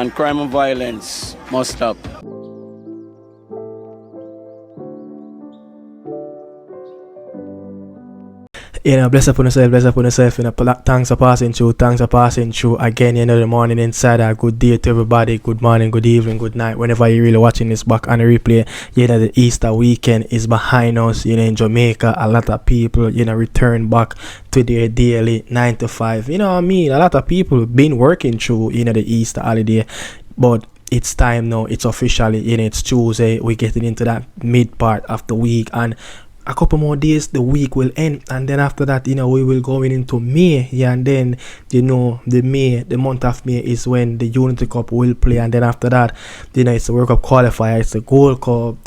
And crime and violence must stop. Bless upon yourself, thanks for passing through again, the morning inside. A good day to everybody, good morning, good evening, good night, whenever you're really watching this back on the replay. The Easter weekend is behind us, in Jamaica. A lot of people, return back to their daily 9 to 5. A lot of people been working through, the Easter holiday, but it's time now. It's officially, it's Tuesday. We're getting into that mid part of the week, and a couple more days the week will end, and then after that we will go into May, and then the month of May is when the Unity Cup will play, and then after that it's the World Cup qualifier, it's the Gold Cup,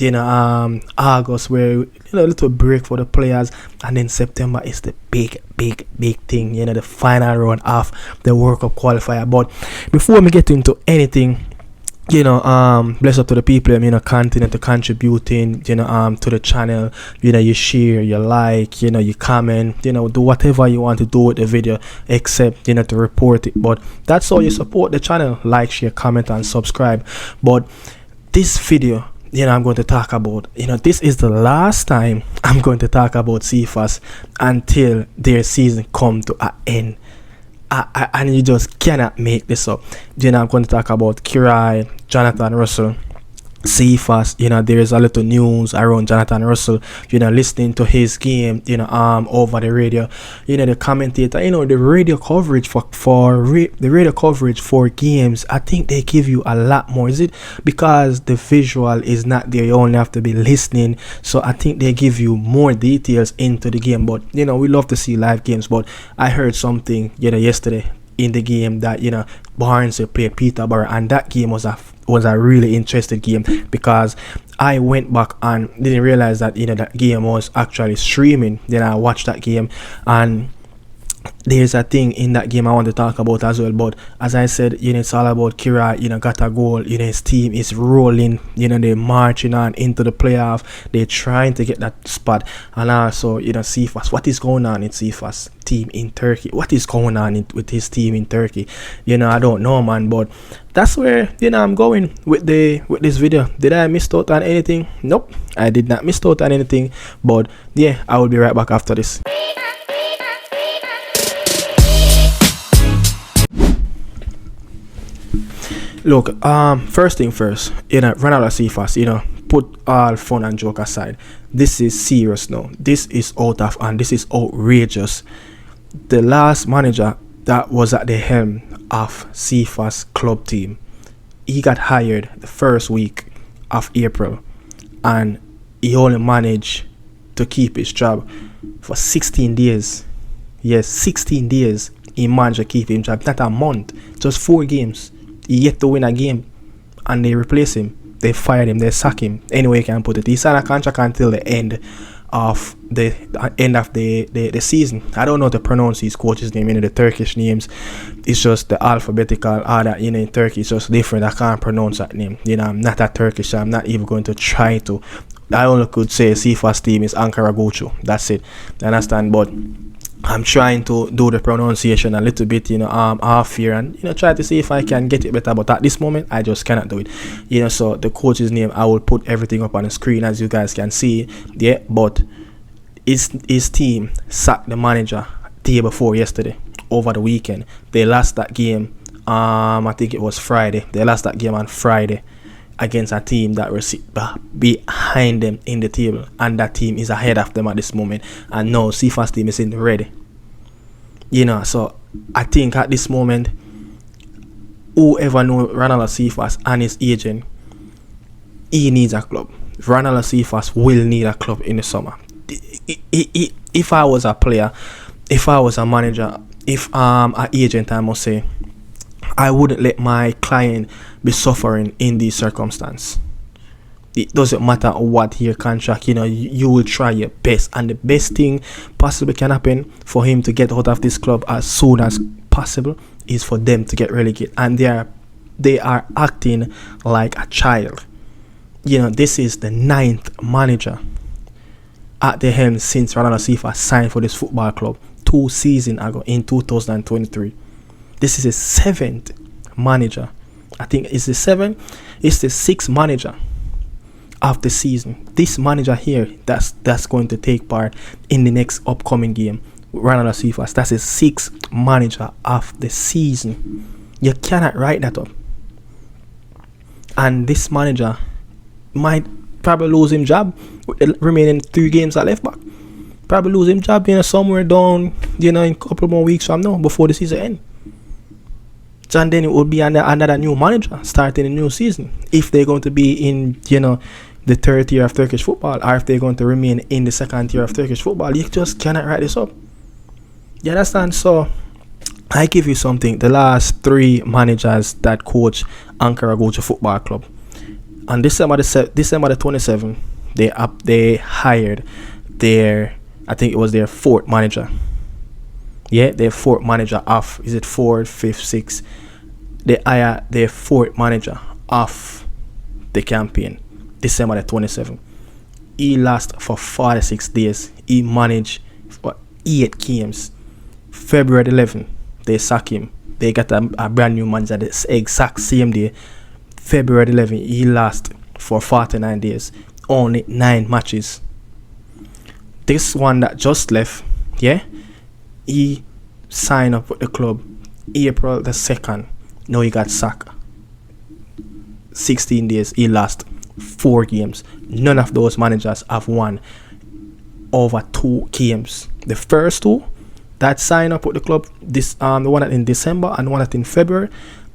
August where a little break for the players, and then September is the big thing, the final round of the World Cup qualifier. But before we get into anything, bless up to the people, continue to contributing, to the channel, you share, you like, you comment, do whatever you want to do with the video, except, to report it. But that's how you support the channel: like, share, comment, and subscribe. But this video, I'm going to talk about, this is the last time I'm going to talk about Cephas until their season come to an end. And you just cannot make this up. I'm going to talk about KAROY, Jonathan Russell, Cephas. There is a little news around Jonathan Russell, listening to his game, over the radio, the commentator, the radio coverage the radio coverage for games. I think they give you a lot more. Is it because the visual is not there? You only have to be listening. So I think they give you more details into the game. But we love to see live games. But I heard something, yesterday in the game that Barnes played Peterborough, and that game was a really interesting game, because I went back and didn't realize that that game was actually streaming. Then I watched that game, and there's a thing in that game I want to talk about as well. But as I said, it's all about KAROY, got a goal, his team is rolling, they're marching on into the playoff, they're trying to get that spot. And also, Cephas, what is going on in Cephas team in Turkey? What is going on with his team in Turkey? I don't know, man, but that's where I'm going with this video. Did I miss out on anything? Nope, I did not miss out on anything. But yeah, I will be right back after this. Look, first thing first, RENALDO Cephas, put all fun and joke aside. This is serious now. This is out of hand. This is outrageous. The last manager that was at the helm of Cephas club team, he got hired the first week of April, and he only managed to keep his job for 16 days. Yes, 16 days he managed to keep his job, not a month, just 4 games. He yet to win a game, and they replace him. They fired him. They sack him. Anyway, you can put it. He signed a contract until the end of the season. I don't know how to pronounce his coach's name. The Turkish names, it's just the alphabetical order. In Turkey, it's just different. I can't pronounce that name. I'm not that Turkish. So I'm not even going to try to. I only could say Cephas team is ANKARAGÜCÜ. That's it. I understand, but I'm trying to do the pronunciation a little bit, off here, and try to see if I can get it better. But at this moment, I just cannot do it. So the coach's name, I will put everything up on the screen as you guys can see. Yeah, but his team sacked the manager day before yesterday, over the weekend. They lost that game. I think it was Friday. They lost that game on Friday against a team that was behind them in the table, and that team is ahead of them at this moment. And now Cephas team is in the red. So I think at this moment, whoever knows RENALDO Cephas and his agent, he needs a club. RENALDO Cephas will need a club in the summer. If I was a player, if I was a manager, if an agent, I must say, I wouldn't let my client be suffering in these circumstances. It doesn't matter what your contract, you will try your best, and the best thing possibly can happen for him to get out of this club as soon as possible is for them to get relegated, and they are acting like a child. This is the 9th manager at the helm since RENALDO Cephas signed for this football club 2 seasons ago in 2023. This is his 7th manager I think it's the sixth manager of the season. This manager here, that's going to take part in the next upcoming game, RENALDO Cephas. That's the sixth manager of the season. You cannot write that up. And this manager might probably lose him job with the remaining 3 games at left back. Probably lose him job, somewhere down, in a couple more weeks from now before the season ends. So, and then it would be another new manager starting a new season. If they're going to be in, the third tier of Turkish football, or if they're going to remain in the second tier of Turkish football, you just cannot write this up. You understand? So, I give you something. The last 3 managers that coach ANKARAGÜCÜ Football Club, on December the 27th, they hired I think it was their 4th manager. Yeah, their 4th manager off. Is it 4th, 5th, 6th? They hired their 4th manager off the campaign, December the 27th. He last for 46 days. He managed for 8 games. February 11th, they sack him. They got a brand new manager the exact same day. February 11th, he last for 49 days. Only 9 matches. This one that just left, he signed up with the club April the 2nd. Now he got sacked. 16 days, he lost 4 games. None of those managers have won over 2 games. The first 2 that signed up with the club, the one in December and one in February,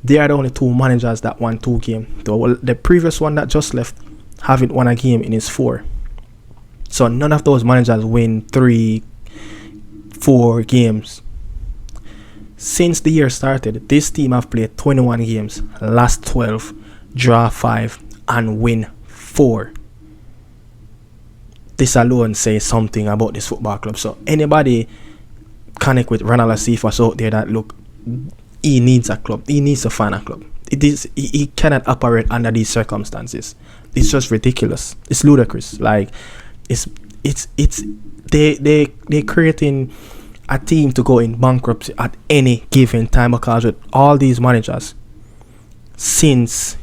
they are the only 2 managers that won 2 games. The previous one that just left haven't won a game in his 4. So none of those managers win 3, 4 games. Since the year started, this team have played 21 games, lost 12, draw 5, and win 4. This alone says something about this football club. So anybody connect with RENALDO Cephas out there that look, he needs a club, he needs to find a club. He cannot operate under these circumstances. It's just ridiculous. It's ludicrous. Like they're creating a team to go in bankruptcy at any given time, because with all these managers, since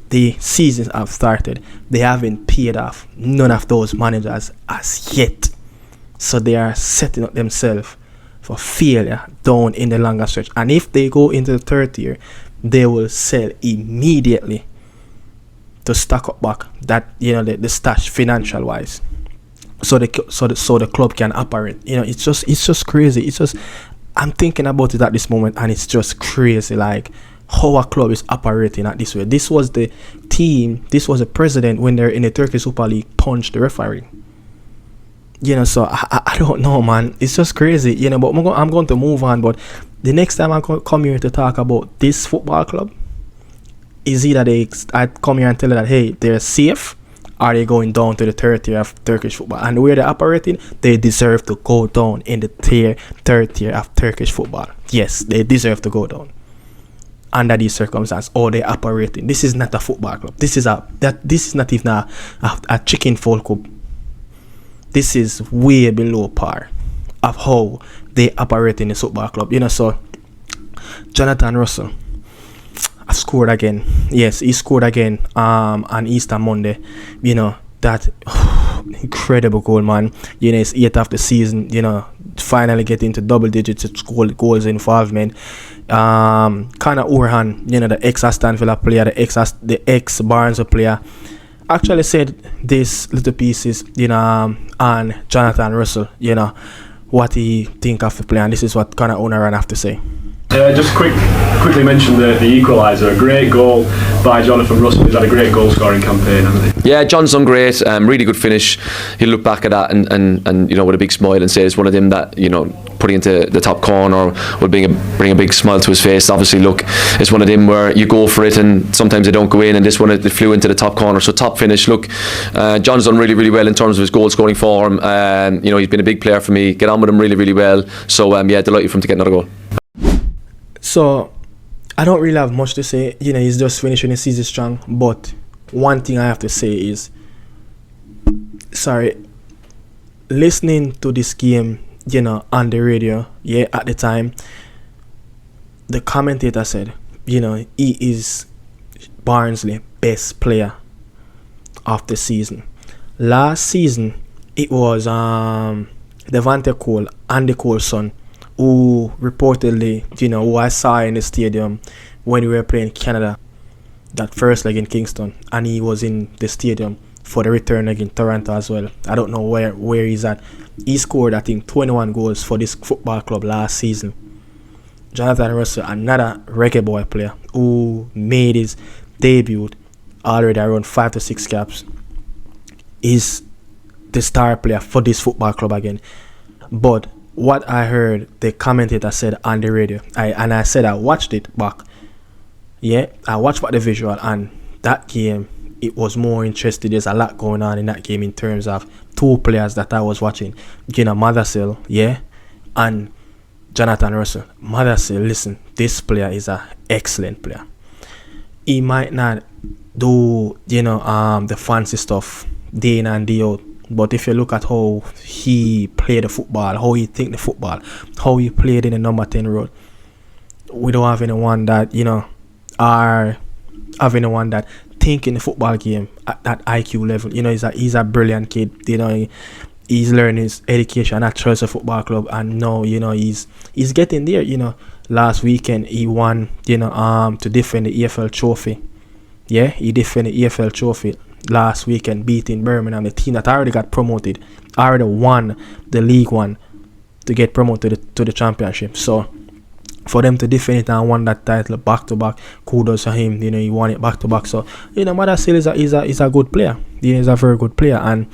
the seasons have started, they haven't paid off none of those managers as yet. So they are setting up themselves for failure down in the longer stretch. And if they go into the 3rd tier, they will sell immediately to stock up back that the stash financial wise. So the club can operate. It's just crazy. I'm thinking about it at this moment, and it's just crazy. Like how a club is operating at this way. This was the team. This was the president when they're in the Turkish Super League punched the referee. So I don't know, man. It's just crazy. But I'm going to move on. But the next time I come here to talk about this football club, is either I come here and tell you that hey, they're safe. Are they going down to the 3rd tier of Turkish football? And where they're operating, they deserve to go down in the 3rd tier of Turkish football. Yes, they deserve to go down under these circumstances. Or they're operating. This is not a football club. This is not even a chicken fowl club. This is way below par of how they operate in the football club. So Jonathan Russell scored again. Yes, he scored again on Easter Monday. That incredible goal, man. It's 8th of the season, finally getting to double digits goals involvement. Conor Orhan, the ex-Aston Villa player, the ex-Barnes player, actually said this little pieces, on Jonathan Russell, what he think of the player, and this is what Conor Orhan have to say. Just quickly mention the equaliser. A great goal by Jonathan Russell. He's had a great goal scoring campaign, hasn't he? Yeah, John's done great. Really good finish. He'll look back at that and with a big smile and say it's one of them that putting into the top corner will bring a big smile to his face. Obviously, look, it's one of them where you go for it and sometimes they don't go in, and this one it flew into the top corner. So top finish. Look, John's done really, really well in terms of his goal scoring form. He's been a big player for me. Get on with him really, really well. So delighted for him to get another goal. So I don't really have much to say. He's just finishing his season strong. But one thing I have to say is, listening to this game, on the radio, at the time, the commentator said, he is Barnsley best player of the season. Last season, it was Devante Cole, Andy Cole's son, who reportedly, who I saw in the stadium when we were playing Canada, that first leg in Kingston, and he was in the stadium for the return leg in Toronto as well. I don't know where he's at. He scored, I think, 21 goals for this football club last season. Jonathan Russell, another reggae boy player who made his debut already around 5 to 6 caps, is the star player for this football club again. But what I heard the commentator said on the radio, I said I watched it back. Yeah, I watched back the visual, and that game, it was more interesting. There's a lot going on in that game in terms of two players that I was watching. Mothersill, yeah, and Jonathan Russell. Mothersill, listen, this player is an excellent player. He might not do, the fancy stuff day in and day out, but if you look at how he played the football, how he think the football, how he played in the number 10 role, we don't have anyone that, have anyone that think in the football game at that IQ level. He's a brilliant kid. He's learning his education at Chelsea Football Club, and now he's getting there. Last weekend he won to defend the EFL trophy. Yeah, he defended the EFL trophy last weekend, beating Birmingham, the team that already got promoted, already won the League One to get promoted to the Championship. So for them to defend it and won that title back to back, kudos to him. He won it back to back. So Mothersill is a good player. He's a very good player, and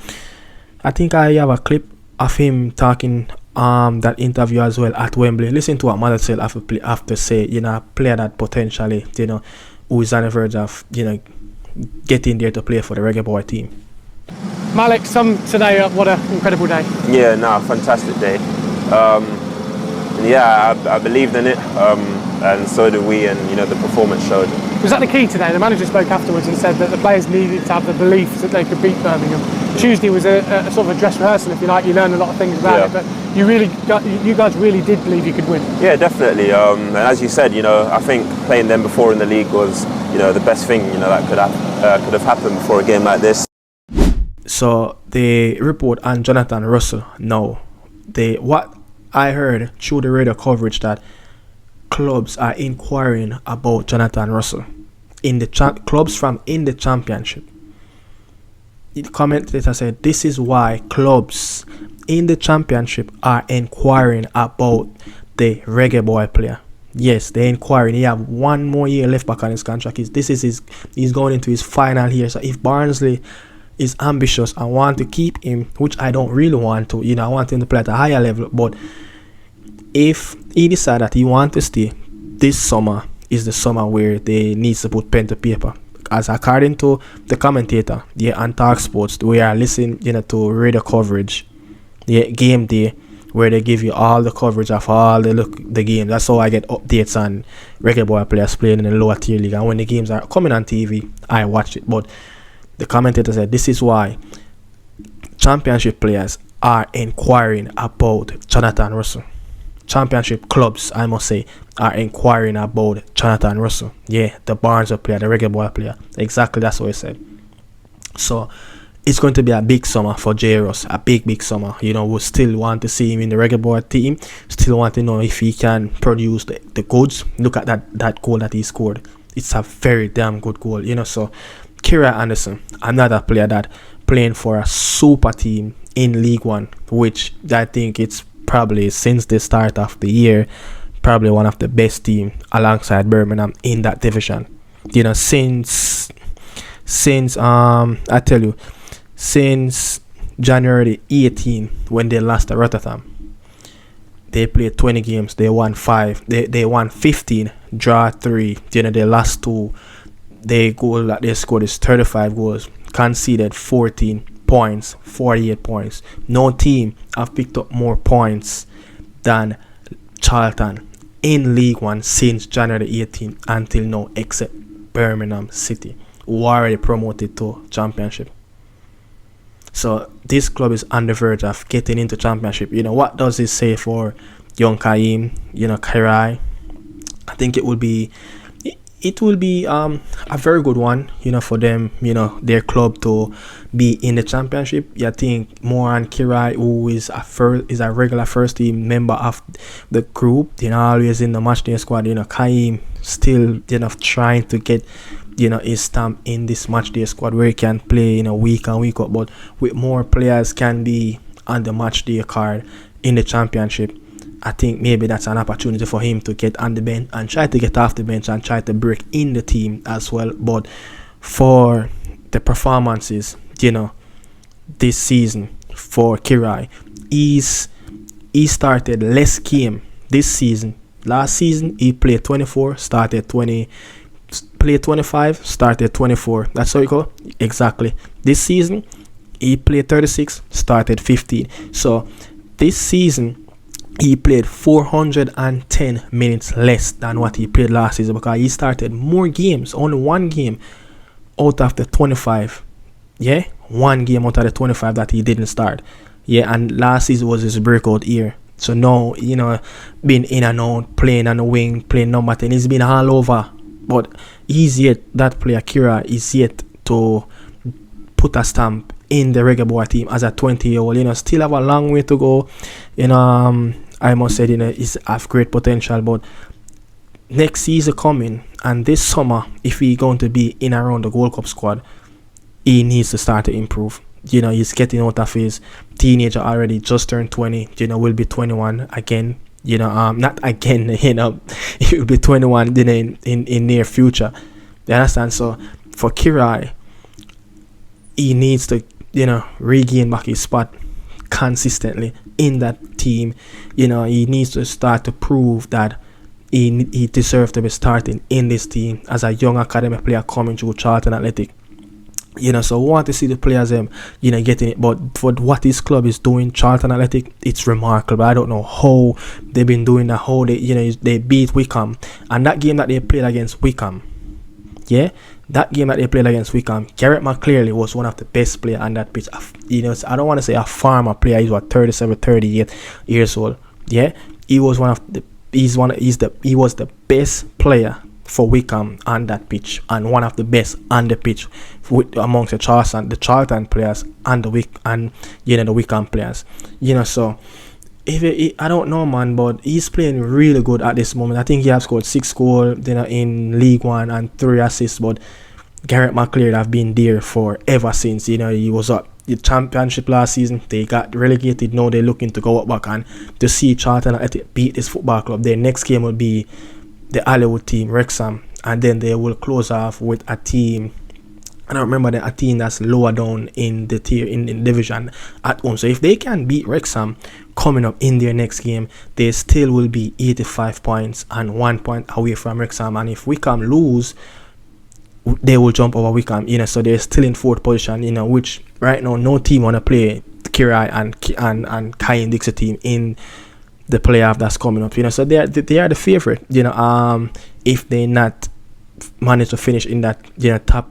I think I have a clip of him talking that interview as well at Wembley. Listen to what Mothersill have to say. A player that potentially who is on the verge of getting there to play for the Reggae Boy team. Malik, today, what an incredible day. Yeah, no, fantastic day. I believed in it, and so did we, and the performance showed. Was that the key today? The manager spoke afterwards and said that the players needed to have the belief that they could beat Birmingham. Tuesday was a sort of a dress rehearsal, if you like. You learned a lot of things about it, but you guys really did believe you could win. Yeah, definitely. And as you said, I think playing them before in the league was, the best thing, that could have happened before a game like this. So the report on Jonathan Russell. Now, what I heard through the radio coverage that clubs are inquiring about Jonathan Russell in the clubs from in the Championship. The commentator said this is why clubs in the Championship are inquiring about the Reggae Boy player. Yes, they're inquiring. He have 1 more year left back on his contract. He's going into his final year. So if Barnsley is ambitious and want to keep him, which I don't really want to, I want him to play at a higher level, but if he decide that he want to stay, this summer is the summer where they need to put pen to paper. As according to the commentator, on Talk Sports, we are listening, to radio coverage, game day, where they give you all the coverage of all the games. That's how I get updates on Reggae Boy players playing in the lower tier league. And when the games are coming on TV, I watch it. But the commentator said this is why Championship players are inquiring about Jonathan Russell. Championship clubs, I must say, are inquiring about Jonathan Russell. Yeah, the Barnsley player, the Reggae Boy player. Exactly, that's what he said. So it's going to be a big summer for J. Russ, a big summer. We still want to see him in the Reggae Boy team. Still want to know if he can produce the goods. Look at that goal that he scored. It's a very damn good goal. So Kira Anderson, another player that playing for a super team in League One, which I think it's probably since the start of the year, probably one of the best team alongside Birmingham in that division. Since I tell you, since January 18, when they lost to Rotterdam, they played 20 games, they won 5, they won 15, draw 3, they lost 2. The goal that they scored is 35 goals, conceded 14 points, 48 points. No team have picked up more points than Charlton in League One since January 18 until now, except Birmingham City, who are already promoted to Championship. So this club is on the verge of getting into Championship. What does this say for young Karim, KAROY? I think it would be it will be a very good one, for them, their club to be in the championship. I think more on KAROY, who is a regular first team member of the group, always in the matchday squad. Kaim still, trying to get, his stamp in this matchday squad where he can play, week in, week out. But with more players can be on the matchday card in the championship, I think maybe that's an opportunity for him to get on the bench and try to get off the bench and try to break in the team as well. But for the performances, this season for KAROY, he started less game this season. Last season he played 24, started 20, played 25, started 24. That's how you go. Exactly. This season he played 36, started 15. So this season he played 410 minutes less than what he played last season, because he started more games, only one game out of the 25. Yeah, one game out of the 25 that he didn't start. Yeah, and last season was his breakout year. So now, being in and out, playing on the wing, playing number 10, he's been all over. But that player, KAROY, is yet to put a stamp in the reggaeboyz team as a 20-year-old. Still have a long way to go. I must say, he's have great potential. But next season coming, and this summer, if he's going to be in around the Gold Cup squad, he needs to start to improve. He's getting out of his teenager already, just turned 20, will be 21 again. Not again, he will be 21 in near future. You understand? So for KAROY, he needs to, regain back his spot consistently in that team. He needs to start to prove that he deserves to be starting in this team as a young academy player coming through Charlton Athletic. So we want to see the players getting it. But for what this club is doing, Charlton Athletic, it's remarkable. I don't know how they've been doing that. How they beat Wickham, and that game that they played against Wickham, that game that they played against Wickham, Garrett McClearly was one of the best players on that pitch. I don't want to say a farmer player. He's 37, 38 years old. Yeah, he was he was the best player for Wickham on that pitch, and one of the best on the pitch amongst the Charlton players and the Wickham players. So I don't know, man, but he's playing really good at this moment. I think he has scored 6 goals in League One and 3 assists. But Garrett McCleary have been there for ever since. He was up the championship last season. They got relegated. Now they're looking to go up back, and to see Charlton beat this football club. Their next game will be the Hollywood team, Wrexham, and then they will close off with a team, I don't remember, a team that's lower down in the tier in the division at home. So if they can beat Wrexham coming up in their next game, they still will be 85 points and 1 point away from Wrexham. And if Wickham lose, they will jump over Wickham. So they're still in 4th position. Which right now no team wanna play KAROY and Kai Dixie team in the playoff that's coming up. So they are the favorite. If they not manage to finish in that top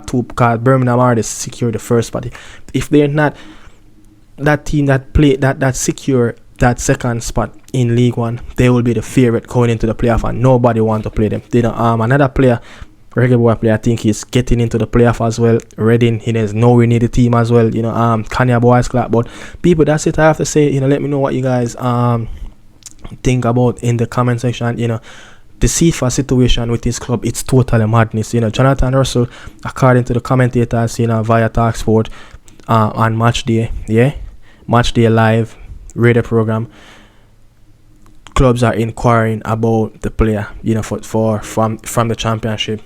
2, because Birmingham already secured the first spot. If they're not that team that secure that second spot in League One, they will be the favorite going into the playoff, and nobody want to play them. Another player, reggaeboyz player, I think he's getting into the playoff as well. Reading, he is nowhere near the team as well. Kanye Boys Clap. But people, that's it I have to say. Let me know what you guys think about in the comment section. The Cephas situation with this club, it's totally madness. Jonathan Russell, according to the commentators, via Talksport on Matchday, Matchday Live radio program, clubs are inquiring about the player, from the championship.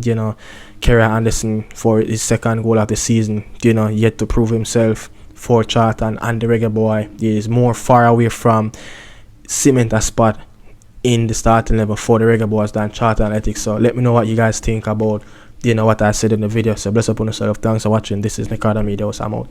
KAROY Anderson, for his second goal of the season, yet to prove himself for Charlton, and the reggaeboyz is more far away from cement a spot in the starting level for the reggaeboyz than Charlton Athletic. So let me know what you guys think about what I said in the video. So bless up on yourself. Thanks for watching. This is Nicardo Media House. I'm out.